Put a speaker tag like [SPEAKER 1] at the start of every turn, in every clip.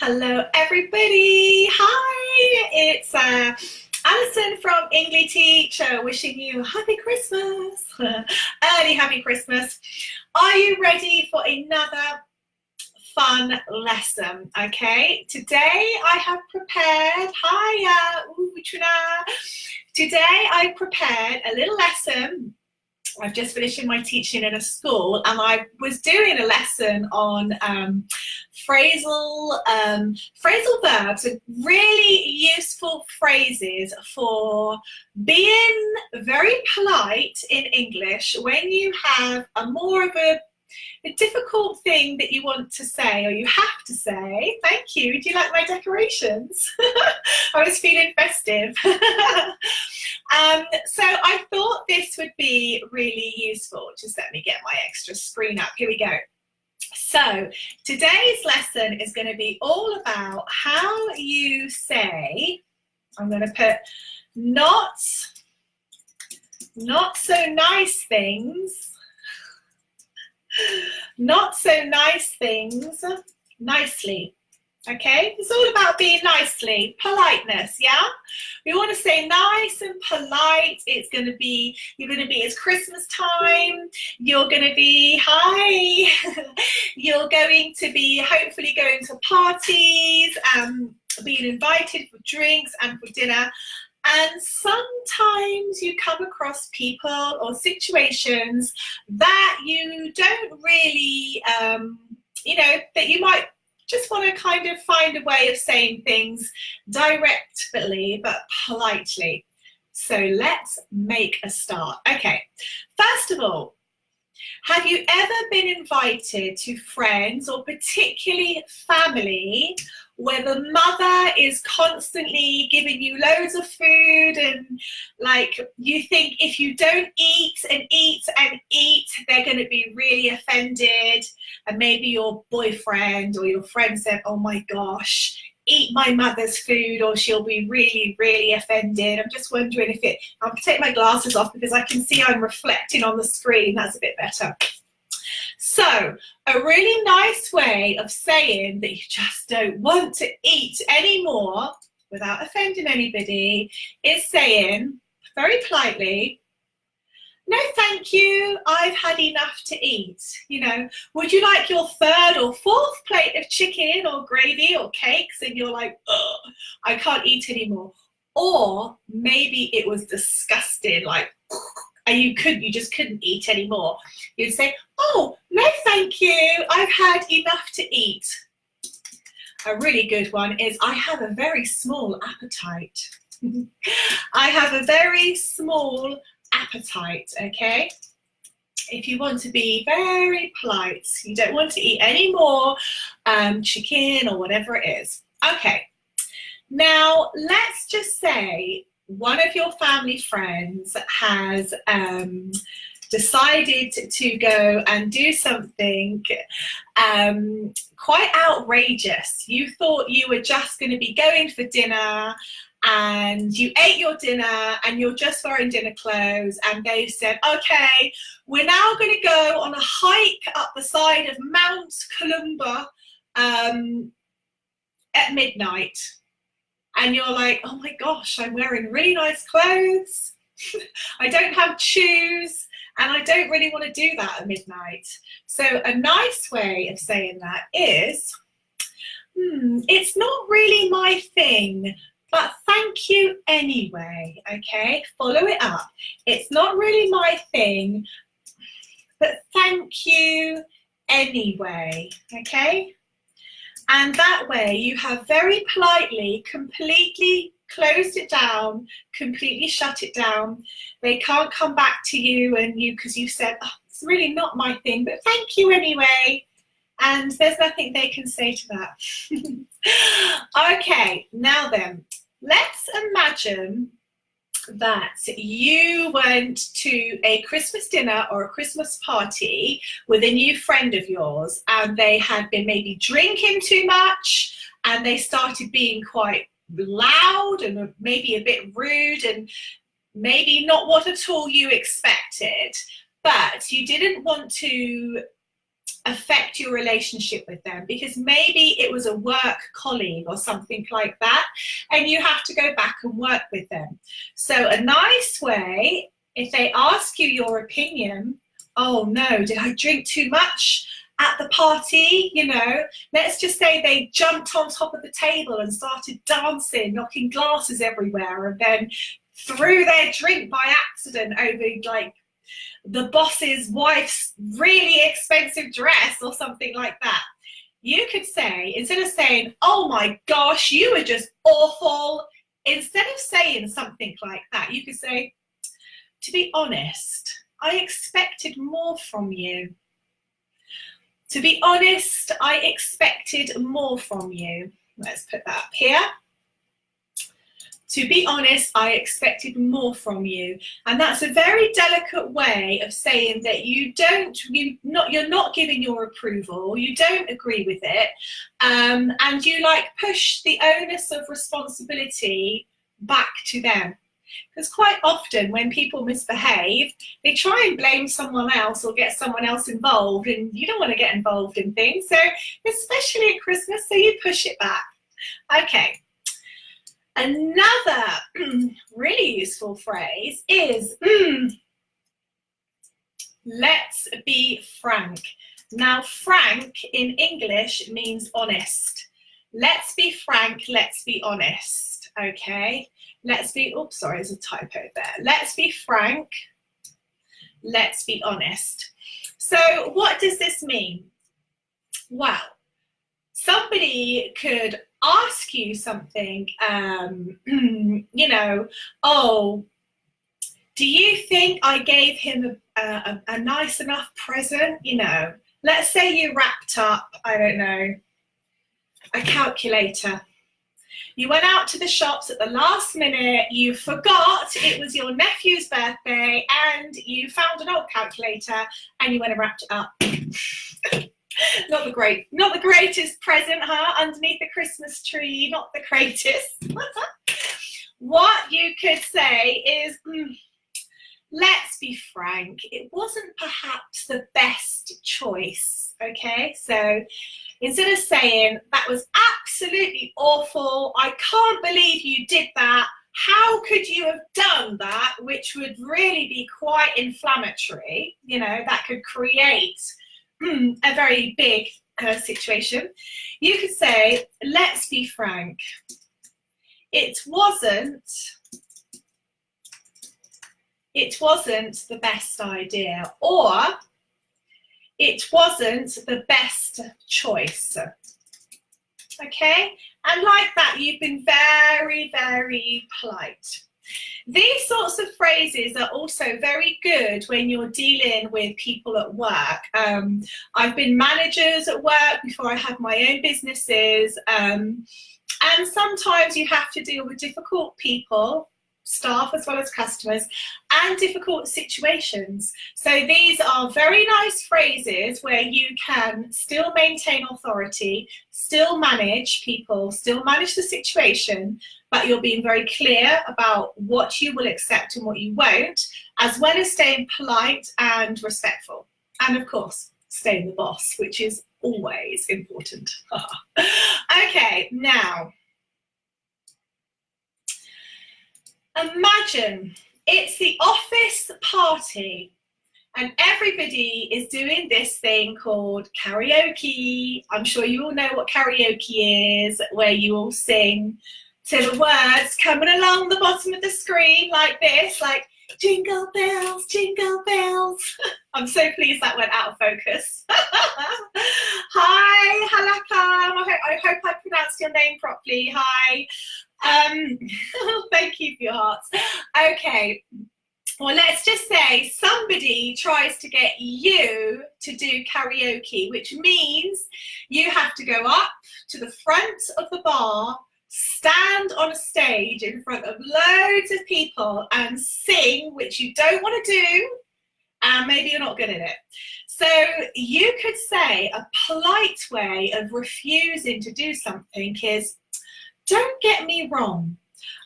[SPEAKER 1] Hello, everybody. Hi, it's Alison from Engli-teAch wishing you happy Christmas, early happy Christmas. Are you ready for another fun lesson? Okay, today I have prepared, today I prepared a little lesson. I've just finished my teaching in a school, and I was doing a lesson on phrasal verbs, and really useful phrases for being very polite in English when you have a more of a difficult thing that you want to say or you have to say. Thank you. Do you like my decorations? I was feeling festive. So I thought this would be really useful. Just let me get my extra screen up. Here we go. So today's lesson is going to be all about how you say, I'm going to put not so nice things, not so nice things nicely. Okay, it's all about being nicely, politeness, yeah? We want to say nice and polite. It's going to be, you're going to be, it's Christmas time, you're going to be, you're going to be hopefully going to parties, being invited for drinks and for dinner. And sometimes you come across people or situations that you don't really, that you might just want to kind of find a way of saying things directly but politely. So let's make a start. Okay, first of all, have you ever been invited to friends or particularly family where the mother is constantly giving you loads of food, and like you think if you don't eat and eat and eat, they're going to be really offended, and maybe your boyfriend or your friend said, oh my gosh, eat my mother's food or she'll be really, really offended. I'm just wondering if I'll take my glasses off because I can see I'm reflecting on the screen. That's a bit better. So a really nice way of saying that you just don't want to eat anymore without offending anybody is saying very politely, no thank you, I've had enough to eat. You know, would you like your third or fourth plate of chicken or gravy or cakes? And you're like, ugh, I can't eat anymore. Or maybe it was disgusting, like, and you just couldn't eat anymore. You'd say, oh, no thank you, I've had enough to eat. A really good one is, I have a very small appetite. I have a very small appetite, okay? If you want to be very polite, you don't want to eat any more chicken or whatever it is. Okay, now let's just say one of your family friends has decided to go and do something quite outrageous. You thought you were just going to be going for dinner, and you ate your dinner and you're just wearing dinner clothes, and they said, okay, we're now going to go on a hike up the side of Mount Columba at midnight. And you're like, oh my gosh, I'm wearing really nice clothes, I don't have shoes, and I don't really want to do that at midnight. So a nice way of saying that is, it's not really my thing, but thank you anyway, okay? Follow it up. It's not really my thing, but thank you anyway, okay? And that way you have very politely, completely closed it down, completely shut it down. They can't come back to you because you said, oh, it's really not my thing, but thank you anyway. And there's nothing they can say to that. Okay, now then, let's imagine that you went to a Christmas dinner or a Christmas party with a new friend of yours, and they had been maybe drinking too much, and they started being quite loud and maybe a bit rude, and maybe not what at all you expected, but you didn't want to affect your relationship with them, because maybe it was a work colleague or something like that, and you have to go back and work with them. So a nice way, if they ask you your opinion, oh no, did I drink too much at the party? You know, let's just say they jumped on top of the table and started dancing, knocking glasses everywhere, and then threw their drink by accident over like the boss's wife's really expensive dress or something like that. You could say, instead of saying, oh my gosh, you were just awful, instead of saying something like that, you could say, to be honest, I expected more from you. To be honest, I expected more from you. Let's put that up here. To be honest, I expected more from you. And that's a very delicate way of saying that you're not giving your approval, you don't agree with it, and you like push the onus of responsibility back to them. Because quite often when people misbehave, they try and blame someone else or get someone else involved, and you don't want to get involved in things. So especially at Christmas, so you push it back. Okay. Another really useful phrase is, let's be frank. Now, frank in English means honest. Let's be frank, let's be honest, okay? Let's be, oops, sorry, there's a typo there. Let's be frank, let's be honest. So what does this mean? Well, somebody could ask you something, you know, oh, do you think I gave him a nice enough present? You know, let's say you wrapped up, I don't know, a calculator. You went out to the shops at the last minute, you forgot it was your nephew's birthday, and you found an old calculator and you went and wrapped it up. Not the greatest present, huh? Underneath the Christmas tree, not the greatest. What you could say is, let's be frank, it wasn't perhaps the best choice, okay? So instead of saying, that was absolutely awful, I can't believe you did that, how could you have done that, which would really be quite inflammatory, you know, that could create a very big situation. You could say, let's be frank, it wasn't the best idea, or it wasn't the best choice. Okay, and like that, you've been very, very polite. These sorts of phrases are also very good when you're dealing with people at work. I've been managers at work before I had my own businesses, and sometimes you have to deal with difficult people, staff as well as customers, and difficult situations. So these are very nice phrases where you can still maintain authority, still manage people, still manage the situation, but you're being very clear about what you will accept and what you won't, as well as staying polite and respectful. And of course, staying the boss, which is always important. Okay, now, imagine it's the office party and everybody is doing this thing called karaoke. I'm sure you all know what karaoke is, where you all sing to the words coming along the bottom of the screen like this, like jingle bells, jingle bells. I'm so pleased that went out of focus. Hi, Halakam. I hope I pronounced your name properly. Hi. Thank you for your hearts. Okay. Well, let's just say somebody tries to get you to do karaoke, which means you have to go up to the front of the bar, stand on a stage in front of loads of people and sing, which you don't want to do, and maybe you're not good at it. So you could say a polite way of refusing to do something is, don't get me wrong,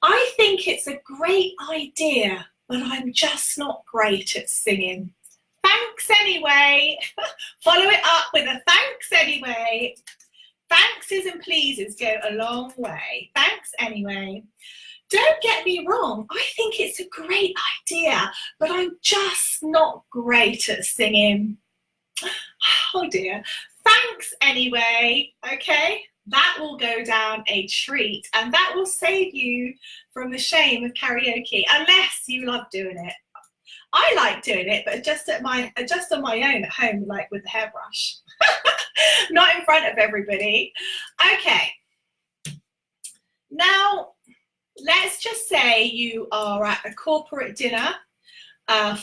[SPEAKER 1] I think it's a great idea, but I'm just not great at singing. Thanks thanks anyway. Follow it up with a thanks anyway. Thankses and pleases go a long way. Thanks anyway. Don't get me wrong, I think it's a great idea, but I'm just not great at singing. Oh dear. Thanks anyway, okay? That will go down a treat, and that will save you from the shame of karaoke, unless you love doing it. I like doing it, but just on my own at home, like with the hairbrush. Not in front of everybody. Okay. Now, let's just say you are at a corporate dinner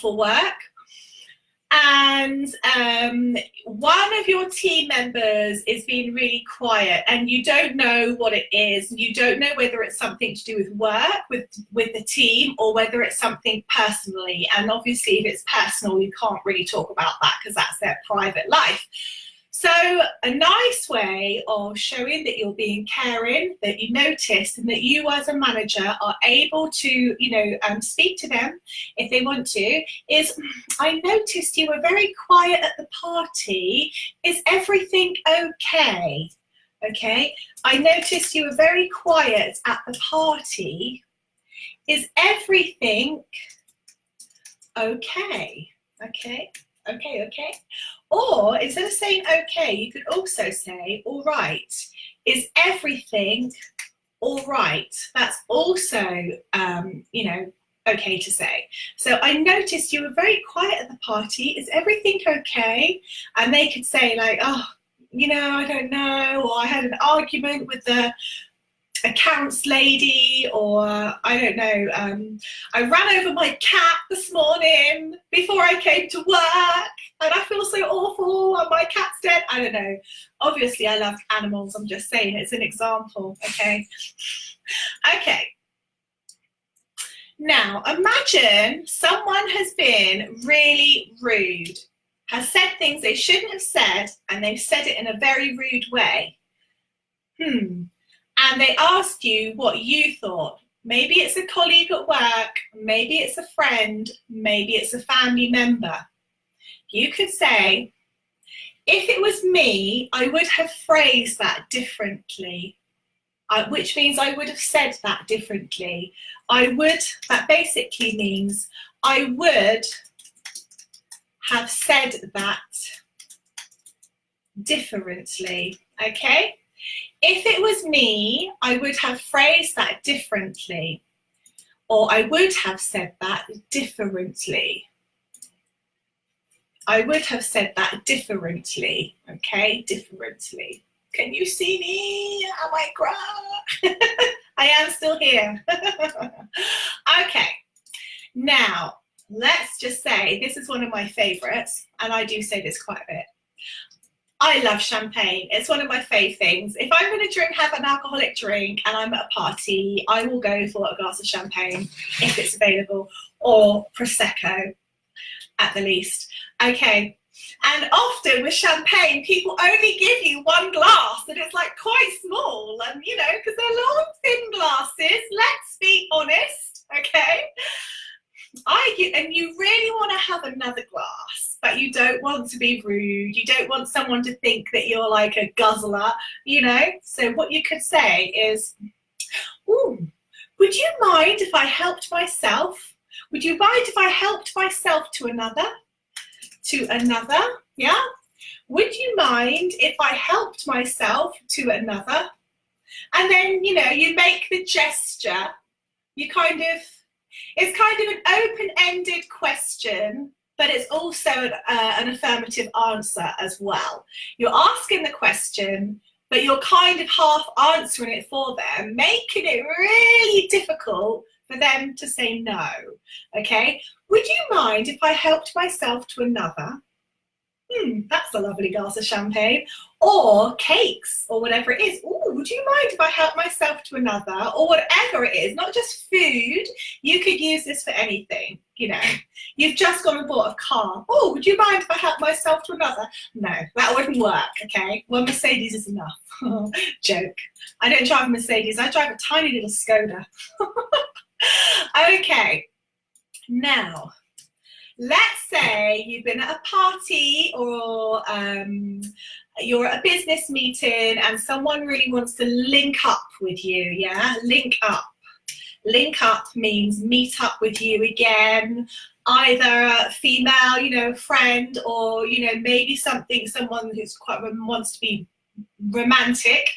[SPEAKER 1] for work, and one of your team members is being really quiet, and you don't know what it is. You don't know whether it's something to do with work, with the team, or whether it's something personally. And obviously, if it's personal, you can't really talk about that because that's their private life. So a nice way of showing that you're being caring, that you noticed, and that you as a manager are able to, speak to them if they want to, is, I noticed you were very quiet at the party. Is everything okay? Okay. I noticed you were very quiet at the party. Is everything okay? Okay. Okay, okay. Or instead of saying okay, you could also say all right. Is everything all right? That's also, okay to say. So I noticed you were very quiet at the party. Is everything okay? And they could say like, oh, I don't know, or I had an argument with the accounts lady, or I don't know, I ran over my cat this morning before I came to work and I feel so awful and my cat's dead. I don't know. Obviously, I love animals. I'm just saying it's an example, okay? Okay. Now, imagine someone has been really rude, has said things they shouldn't have said, and they've said it in a very rude way. And they asked you what you thought. Maybe it's a colleague at work, maybe it's a friend, maybe it's a family member. You could say, if it was me, I would have phrased that differently, which means I would have said that differently. That basically means I would have said that differently, okay? If it was me, I would have phrased that differently, or I would have said that differently. I would have said that differently, okay? Differently. Can you see me? Am I crying? I am still here. Okay, now let's just say this is one of my favorites, and I do say this quite a bit. I love champagne. It's one of my fave things. If I'm going to have an alcoholic drink and I'm at a party, I will go for a glass of champagne if it's available, or Prosecco at the least. Okay. And often with champagne, people only give you one glass, and it's like quite small, and because they're long, thin glasses. Let's be honest, okay? And you really want to have another glass, but you don't want to be rude. You don't want someone to think that you're like a guzzler, So what you could say is, ooh, would you mind if I helped myself? Would you mind if I helped myself to another? Yeah? Would you mind if I helped myself to another? And then, you make the gesture. It's kind of an open-ended question, but it's also an affirmative answer as well. You're asking the question, but you're kind of half answering it for them, making it really difficult for them to say no, okay? Would you mind if I helped myself to another? That's a lovely glass of champagne. Or cakes, or whatever it is. Ooh, would you mind if I help myself to another? Or whatever it is, not just food. You could use this for anything, You've just gone and bought a car. Oh, would you mind if I help myself to another? No, that wouldn't work, okay? One Mercedes is enough. Joke. I don't drive a Mercedes. I drive a tiny little Skoda. Okay. Now, let's say you've been at a party or you're at a business meeting and someone really wants to link up with you, yeah? Link up. Link up means meet up with you again, either a female, you know, friend, or, you know, maybe someone who's quite wants to be romantic.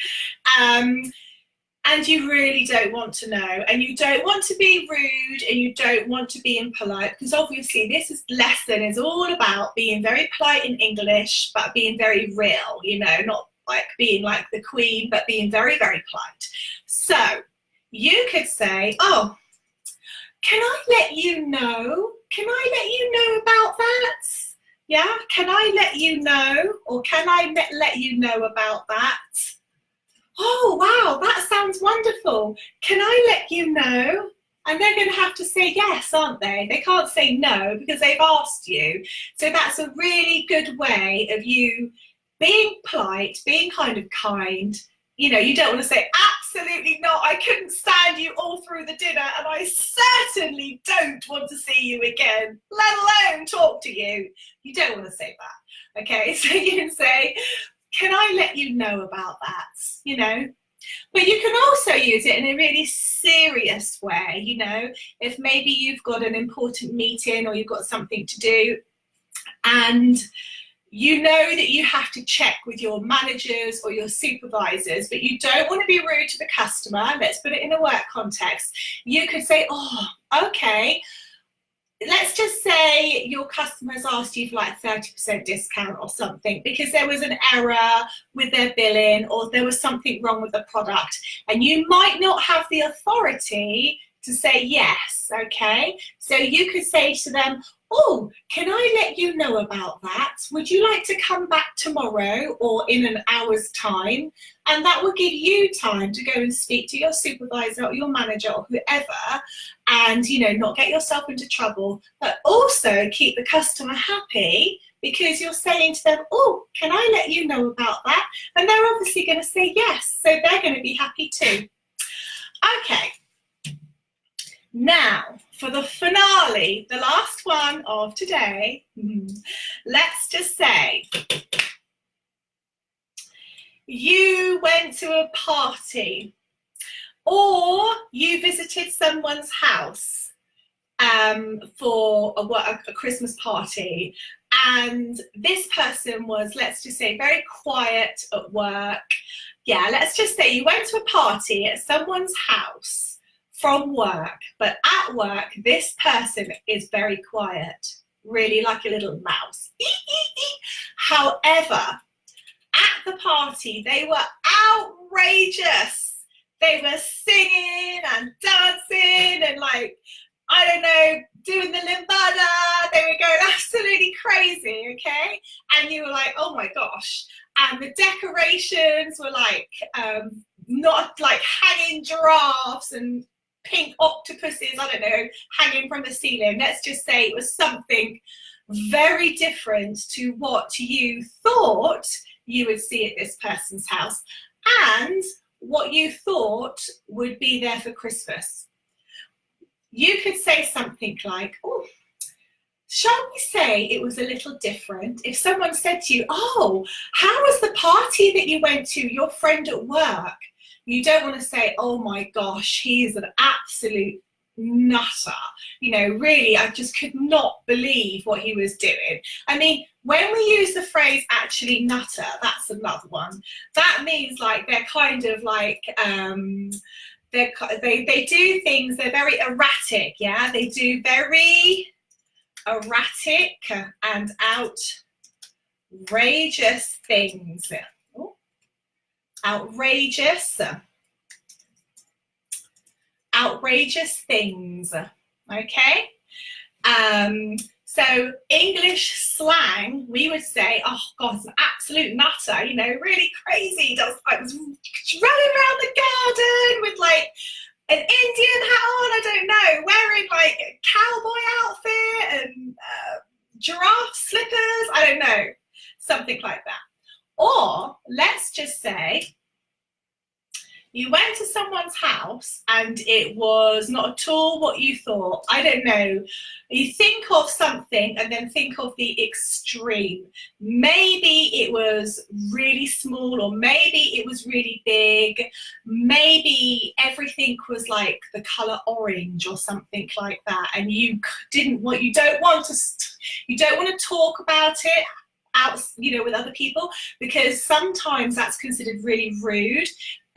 [SPEAKER 1] And you really don't want to know, and you don't want to be rude, and you don't want to be impolite, because obviously this lesson is all about being very polite in English, but being very real, you know, not like being like the Queen, but being very, very polite. So you could say, oh, can I let you know? Can I let you know about that? Yeah, can I let you know? Or can I let you know about that? Oh, wow, that sounds wonderful. Can I let you know? And they're going to have to say yes, aren't they? They can't say no because they've asked you. So that's a really good way of you being polite, being kind of kind. You know, you don't want to say, absolutely not, I couldn't stand you all through the dinner and I certainly don't want to see you again, let alone talk to you. You don't want to say that, okay? So you can say, can I let you know about that, you know? But you can also use it in a really serious way, you know? If maybe you've got an important meeting or you've got something to do and you know that you have to check with your managers or your supervisors, but you don't want to be rude to the customer, let's put it in a work context, you could say, oh, okay, let's just say your customer has asked you for like 30% discount or something because there was an error with their billing or there was something wrong with the product, and you might not have the authority to say yes, okay? So you could say to them, oh, can I let you know about that? Would you like to come back tomorrow or in an hour's time? And that will give you time to go and speak to your supervisor or your manager or whoever and, you know, not get yourself into trouble, but also keep the customer happy because you're saying to them, oh, can I let you know about that? And they're obviously going to say yes, so they're going to be happy too. Okay. Now, for the finale, the last one of today, let's just say you went to a party or you visited someone's house for a Christmas party, and this person was, let's just say, very quiet at work. Yeah, let's just say you went to a party at someone's house from work, but at work this person is very quiet, really like a little mouse. However, at the party they were outrageous. They were singing and dancing and, like, I don't know, doing the lambada. They were going absolutely crazy, okay? And you were like, oh my gosh. And the decorations were like not like hanging giraffes and pink octopuses, I don't know, hanging from the ceiling. Let's just say it was something very different to what you thought you would see at this person's house and what you thought would be there for Christmas. You could say something like, oh, shall we say it was a little different? If someone said to you, oh, how was the party that you went to, your friend at work? You don't want to say, oh my gosh, he is an absolute nutter. You know, really, I just could not believe what he was doing. I mean, when we use the phrase actually nutter, that's another one. That means like they're kind of like, they do things, they're very erratic, yeah? They do very erratic and outrageous things. Outrageous things, okay? So English slang, we would say, oh God, it's an absolute nutter, you know, really crazy. I was running around the garden with like an Indian hat on, I don't know, wearing like a cowboy outfit and giraffe slippers, I don't know, something like that. Or let's just say You went to someone's house and it was not at all what you thought. I don't know. You think of something and then think of the extreme. Maybe it was really small, or maybe it was really big. Maybe everything was like the color orange or something like that, and you don't want to talk about it out, with other people, because sometimes that's considered really rude.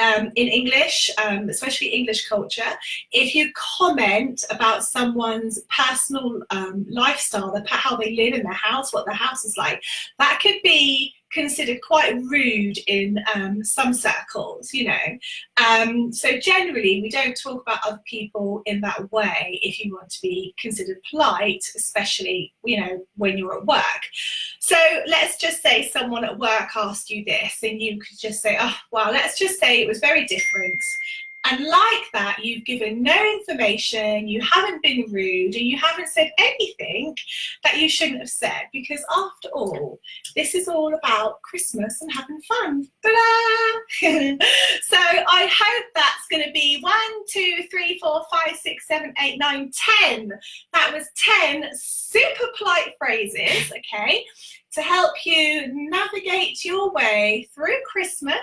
[SPEAKER 1] In English, especially English culture, if you comment about someone's personal lifestyle, how they live in their house, what their house is like, that could be considered quite rude in some circles, so generally we don't talk about other people in that way if you want to be considered polite, especially when you're at work. So let's just say someone at work asked you this, and you could just say, oh well, let's just say it was very different. And like that, you've given no information, you haven't been rude, and you haven't said anything that you shouldn't have said, because after all, this is all about Christmas and having fun. Ta-da! So I hope that's going to be 1, 2, 3, 4, 5, 6, 7, 8, 9, 10. That was 10 super polite phrases, okay, to help you navigate your way through Christmas.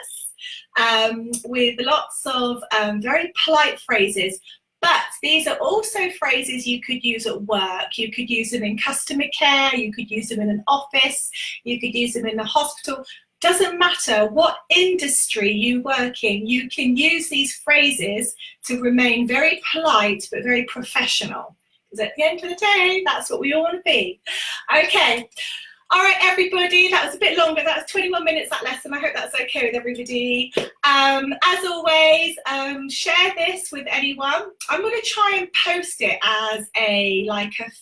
[SPEAKER 1] With lots of very polite phrases, but these are also phrases you could use at work. You could use them in customer care, you could use them in an office, you could use them in the hospital. Doesn't matter what industry you work in, you can use these phrases to remain very polite but very professional, because at the end of the day, that's what we all want to be. Okay. All right, everybody, that was a bit longer. That was 21 minutes, that lesson. I hope that's okay with everybody. As always, share this with anyone. I'm going to try and post it as a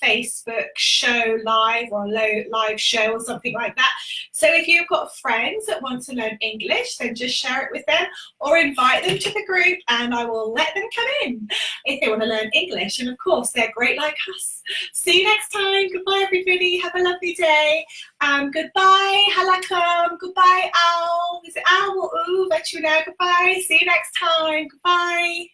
[SPEAKER 1] Facebook show live, or a live show or something like that. So if you've got friends that want to learn English, then just share it with them, or invite them to the group and I will let them come in if they want to learn English. And of course, they're great like us. See you next time. Goodbye, everybody. Have a lovely day. Goodbye, halakum. Goodbye, Al. Is it Al or Vet you now? Goodbye. See you next time. Goodbye.